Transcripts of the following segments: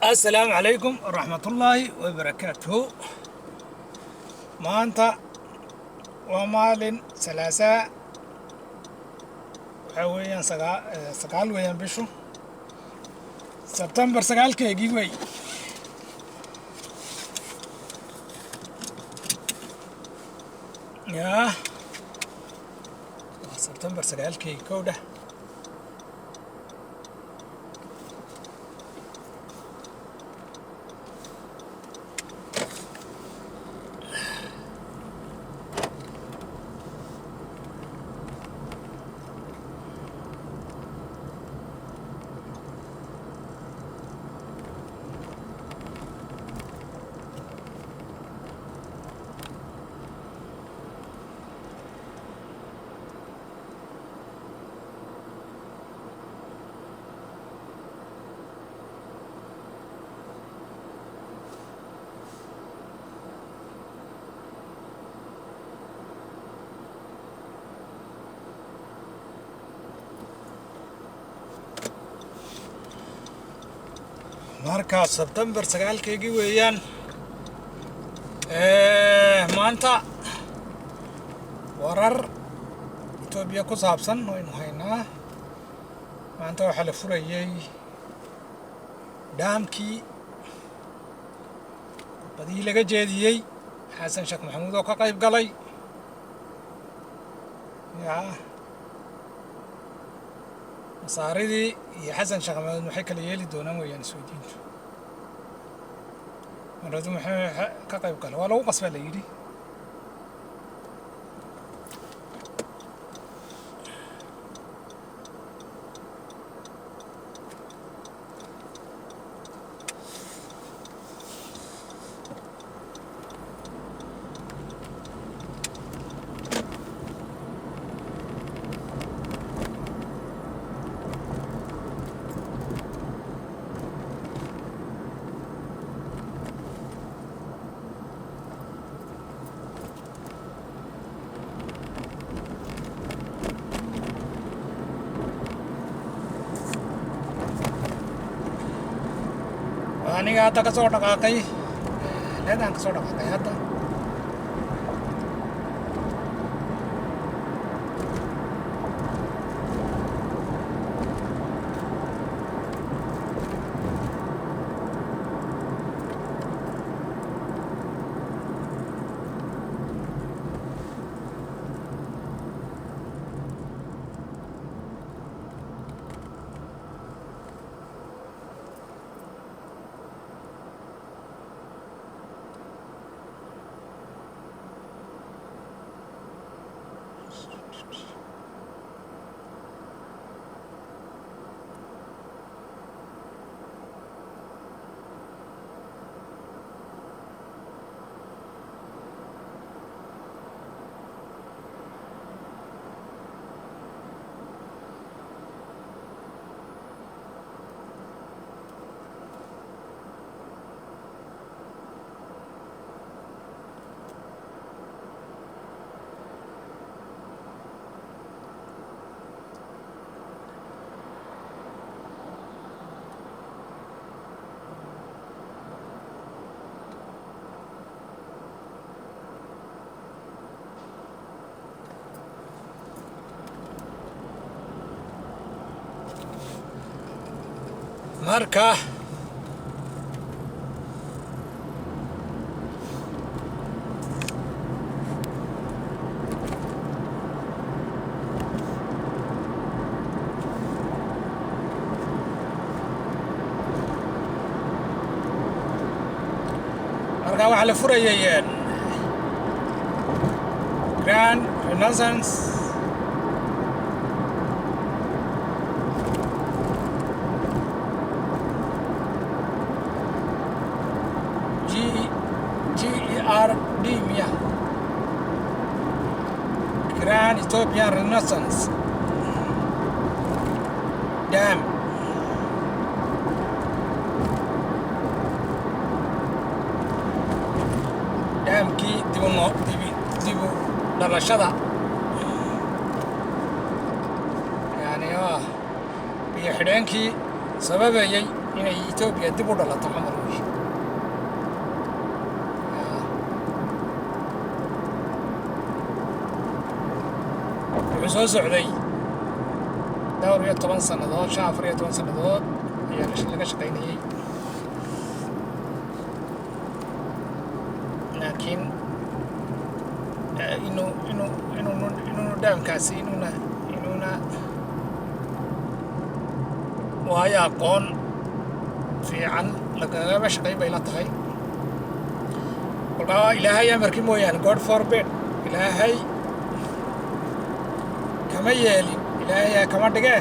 السلام عليكم ورحمة الله وبركاته. ما أنت ومال ثلاثة وين سقال وين بشو سبتمبر سقال كيجي وي يا سبتمبر سقال كي كوده marka September sagaalkeygii weeyaan maanta warar Itoobiya ku saabsan waynu haynaa. maanta waxaa la furayay daamkii badii laga jeediyey xasan sheekh maxamuud oo ka qayb galay masaaridii iyo xasan sheekh maxamuud waxay kala yeeli doonaan weeyaan isweydiintu. maradu maxay ka qayb galay waa lagu qasbay la yidhi. aniga hadda ka soo dhaqaaqay leedaan ka soo dhaqaaqay hadda marka waxaa la furayay Grand Renaissance GERD Grand Ethiopian Renaissance Dam daamkii dibu dhalashada yani biyo xidheenkii sababayay inay Ethiopia dib u dhalato camal weeye wuxuu soo socday dhowr iyo 10 sannadood 4 sannadood ayaa laga shaqaynayay laakiin inuu dhaamkaasi inuuna waayo aqoon fiican lagagama shaqayn bay la tahay kolkaa ilaahay amarkii mooyaane god forbid ilaahay kama yeelin ilaahay kama dhige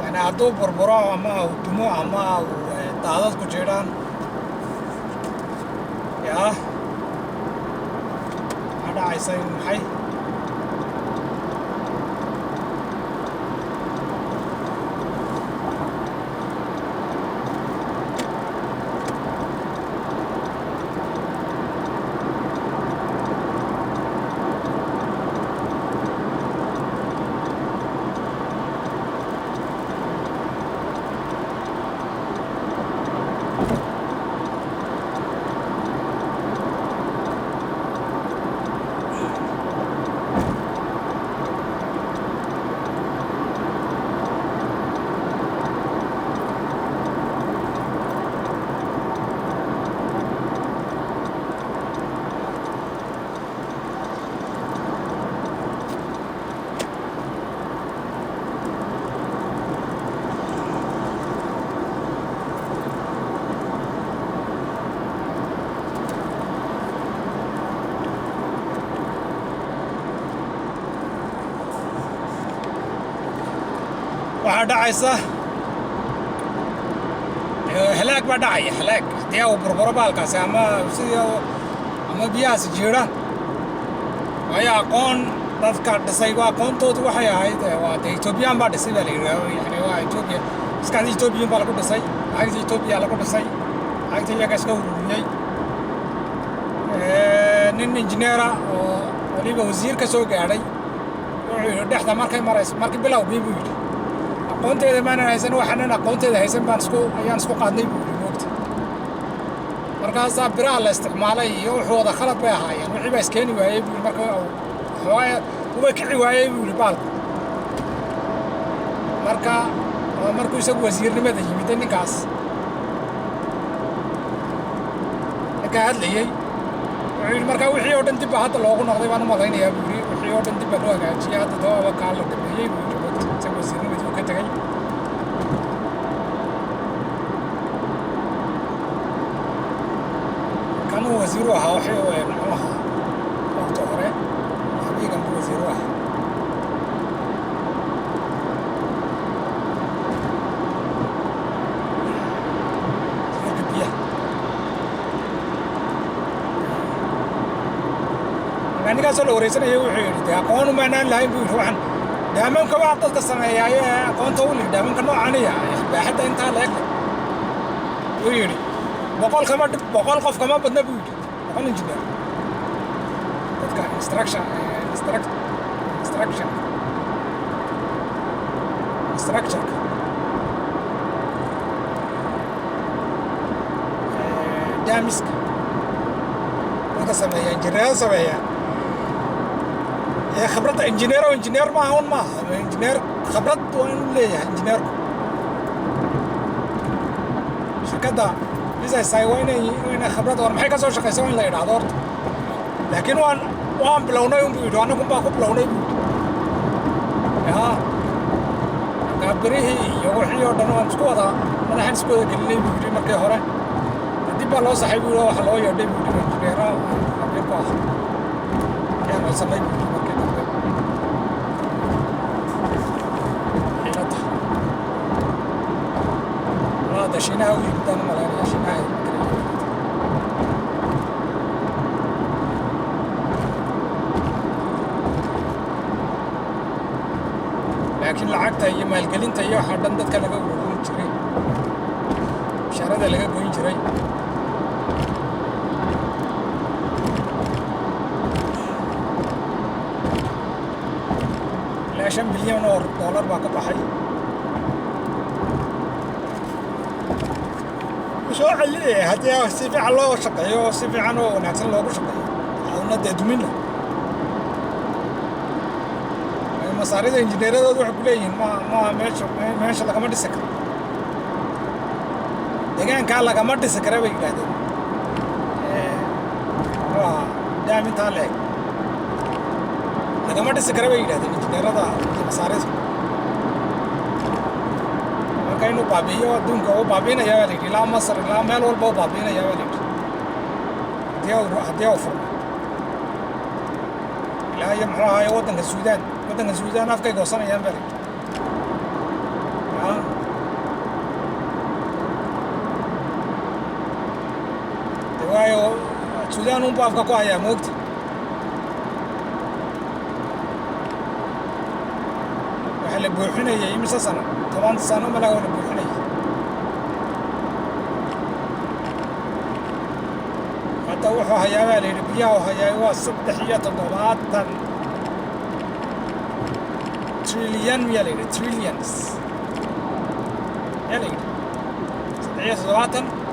yani hadduu burburo ama uu dumo ama uu daadad ku jiraan yaa maxaa dhacaysa in maxay waxaa dhacaysa halaag baa dhacaya halaag haddii uu burburo baalkaasi ama sidii ama biyahaasi jiiraan waayo aqoon dadka dhisay waa aqoontoodu waxay ahayd waa de Ethiopian baa dhisay baa la yidhaahdo yani waa Ethiopia maskaxda Ethiopian baa lagu dhisay lacagta Ethiopia lagu dhisay lacagta iyaga iska ururiyey nin injineera oo waliba wasiir ka soo gaadhay wuxuu yidhi dhexda markay marayso markii bilow buu yidhi aqoonteeda maanan haysan waxaanan aqoonteeda haysan ayaan isku qaadnay buu yidhi moogta markaasaa biraha la isticmaalay iyo wuxuu wada khalad bay ahaayeen wixii baa iskeeni waayey buu yidhi marka waxoogaa uba kici waayey buu yidhi baalku marka markuu isagu wasiirnimada yimid ninkaas ninka hadlayey wuxuu yidhi marka wixii oo dhan dib baa hadda loogu noqday baan u malaynayaa buu yidhi wixii oo dhan dib baa loo hagaajiyey hadda dawaba kaa la dhameeyey buu yidhi moogta isagu wasiirnimadii uu ka tegey kanuu wasiiru ahaa waxay muxuu ahaa waqti hore habiigan buu wasiiru ahaa wasiirka biyaha ninkaasoo la wareysanaya wuxuu yidhi dee aqoon umaanaan lahayn buu yidhi waxaan daamanka waa dadka sameeyaaye aqoonta u lih daamanka noocaaniya baaxadda intaa la egle wuu yidhi boqol qof kama badna buu yidhi boqol injineer dadka structureka daamiska dadka sameeya injineerada sameeya خبرة انجينير ما هون ما انجينير خبرة وين ليه انجينير شركة إذا وين خبرة وين محي كسر شقة سوين لا يدعور لكن وان بلونه يوم بيدو أنا كم باكو بلونه يبود يا كبره يروحي يودنا نسكوا هذا أنا هنسكوا كلني بيجي مركه هره دي بالله صاحب يروح حلو يودي بيجي انجينير أبي باخ يا ما سمي هذا شناوي بدنا ملانا شناوي لكن لعقتها هي مالقلينتا هي حدان ددك laga goyn jiray sharada laga goyn jiray $5 bilyan baa ka baxay soo celiyay haddii si fiican loo shaqeeyo si fiican oo wanaagsan loogu shaqeeyo aadna dee dumin lah masaarida injineeradoodu waxay ku leeyihiin ma meesha lagama dhisi karo deegaankaa lagama dhisi kara bay yidhaahdeen waa daam intaa la eg lagama dhisi kara bay yidhahdeen injineerada masaarida marka inuu baabi'iyo adduunka uu baabi'inayaa baa la yidhi ilaa masar ilaa meel walba uu baabi'inayaa baa la yidhi haddii uu furmo ilaa iyo muxuu ahaaye waddanka suudaan afkay goosanayaan baa la yidhi de waayo suudaan unba afka ku hayaa moogta waxaa la buuxinayay imise sano 10 sano malaha waa la buuxinayay hadda wuxuu hayaa baa la yidhi biyaha hayaa waa 3 trillion miyaa la yidhi trillions miyaa la yidhi 3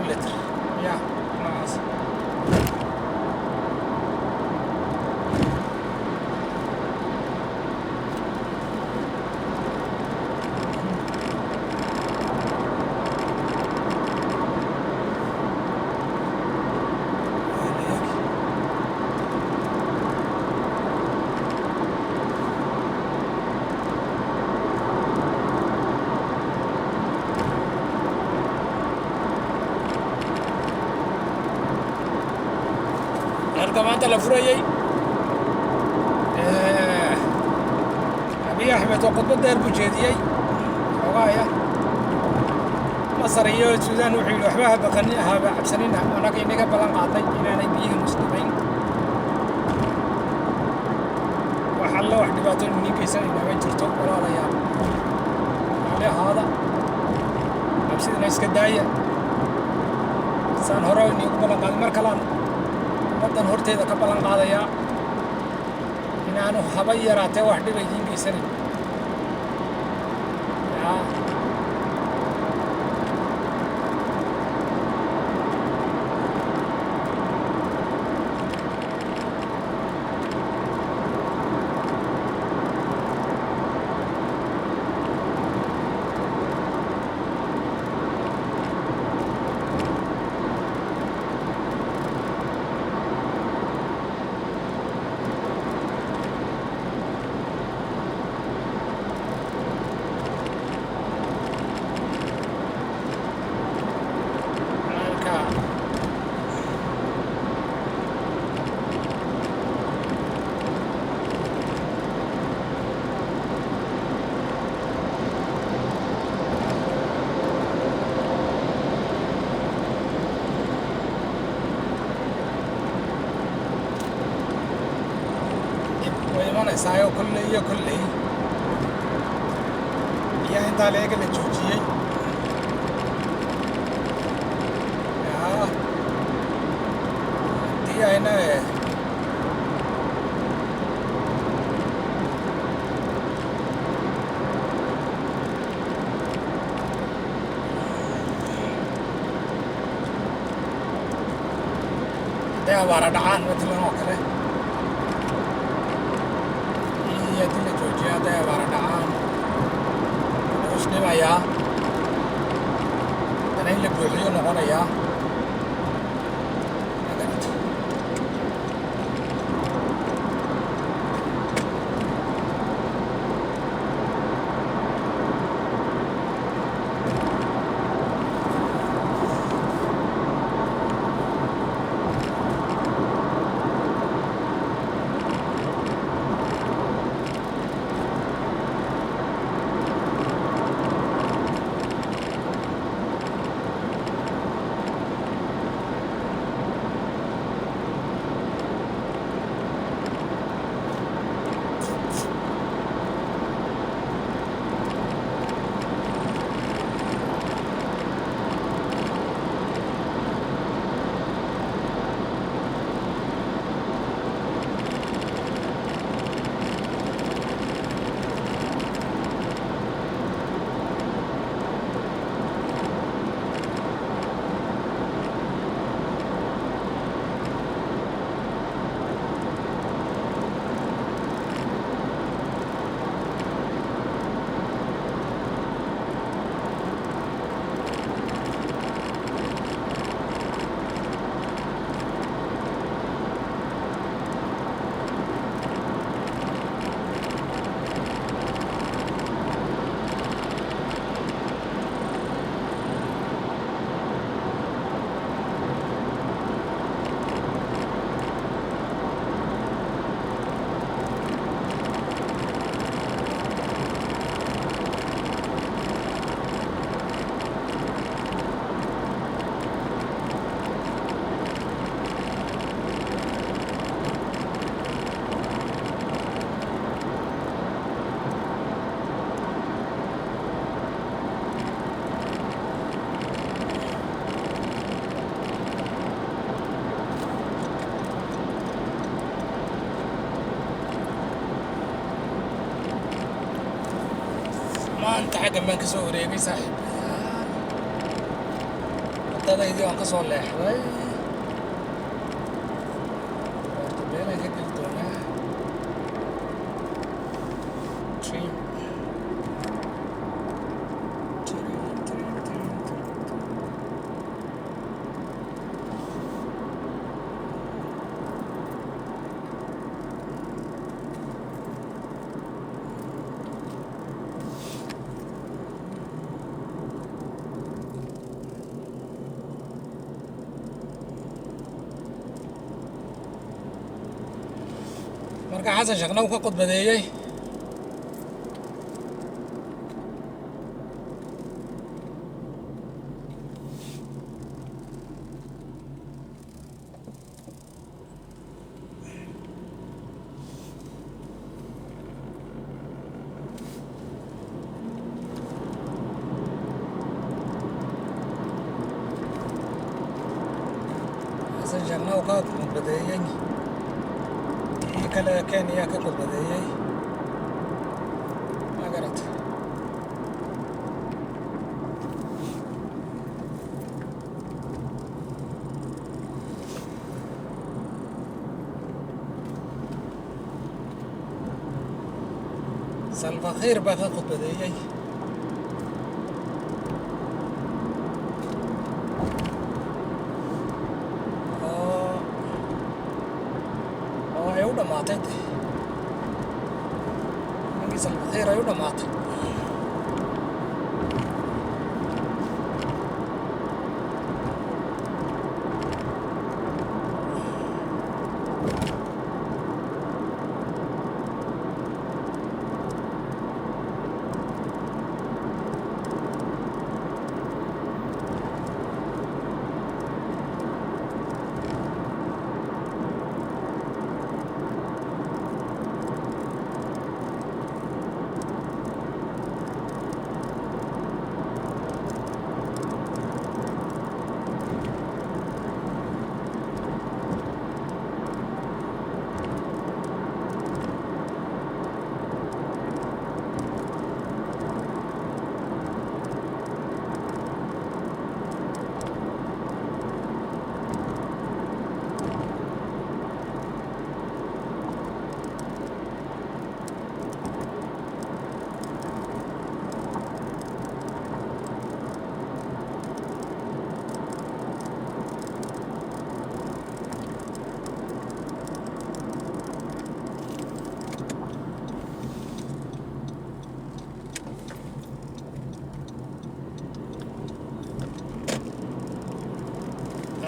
لتر يا ناس maanta la furayay abiy axmed oo khudbad dheer buu jeediyey xogaaya masar iyo suudaan wuxuu yidhi waxba haba cabsanina annaga inaga ballan qaatay inaanay biyihi muslimayn wax alla wax dhibaato inii geysanayna ma jirto walaalayaal maali ahaada cabsidina iska daaya saan hore iniigu ballan qaaday mar kalaan waddan horteeda ka ballan qaadayaa inaanu haba yaraatee wax dhib aydiin geysanayn سايو كله يا انت عليك اللي تشوجي يا دي هنا ده عبارة عن مثل ما كله ada baradaan terus dhimaya dana in la buuxiyo noqonaya أنت حاجة ما كسور يبي صاحب هذا يدي وان كسور له حوي تبين هيك الدنيا تريم marka xasan sheekhna uu ka qodbadeeyay kale Kenya ka qodbadeeyay ma garat Salva Kiir baa ka qodbadeeyay dhamaatay ninka Salva Kiir ay u dhamaatay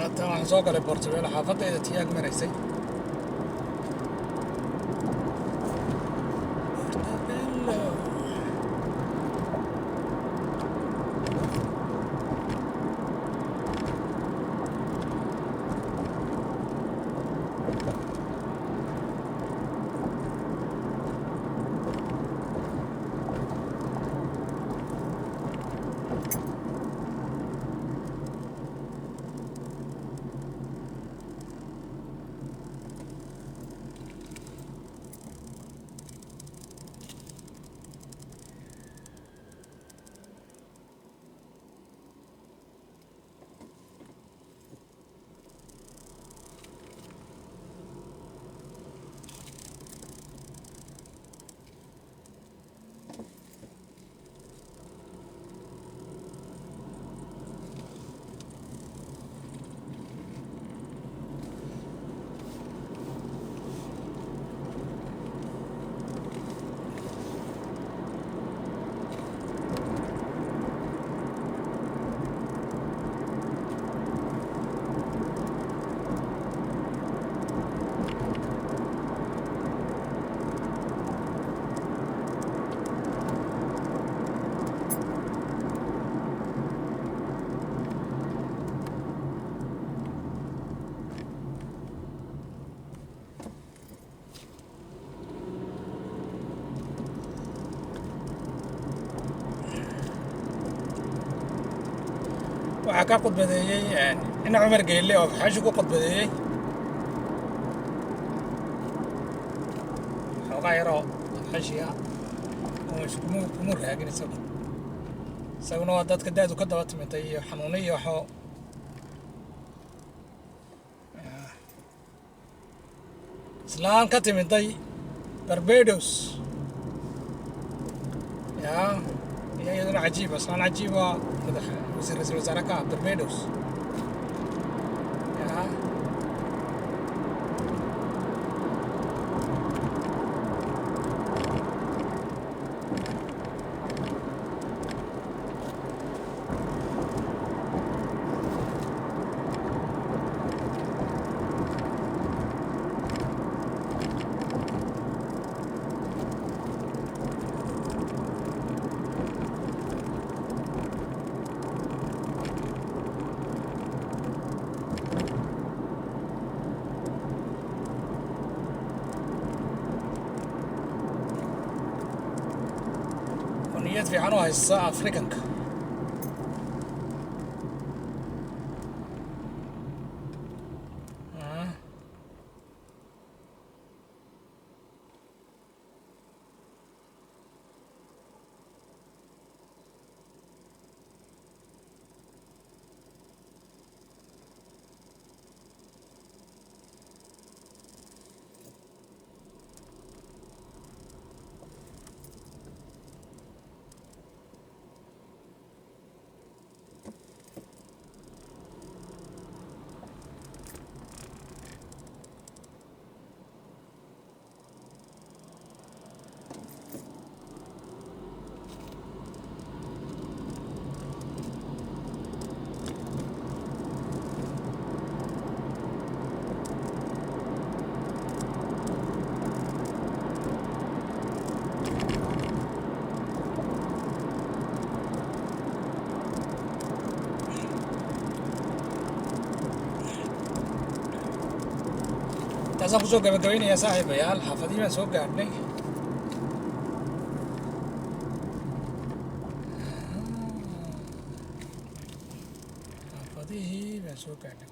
waxaan soo galay Portugal xaafadayda tiyaag maraysay waxaa ka qodbadeeyay in Cumar Geelle oo xashi ku qodbadeeyay xogaa yaroo xashiya oo isku mur raagin isagu isaguna waa dadka da-du ka daba timitay iyo xanuuniyo waxoo islaan ka timiday barbados ya iyo iyaduna cajiiba islaan cajiiba ra-iisul wasaare ka barbados ya niyad fiican u haysta afrikanka taasaan kusoo gabagabaynayaa saaxiibayaal xaafadihii baan soo gaadhnay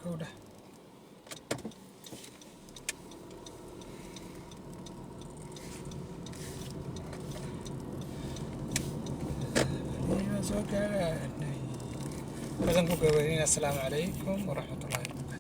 kowdha soo gaadhnay taasaan ku gabagabaynaya. Assalaamu calaykum waraxmatullahi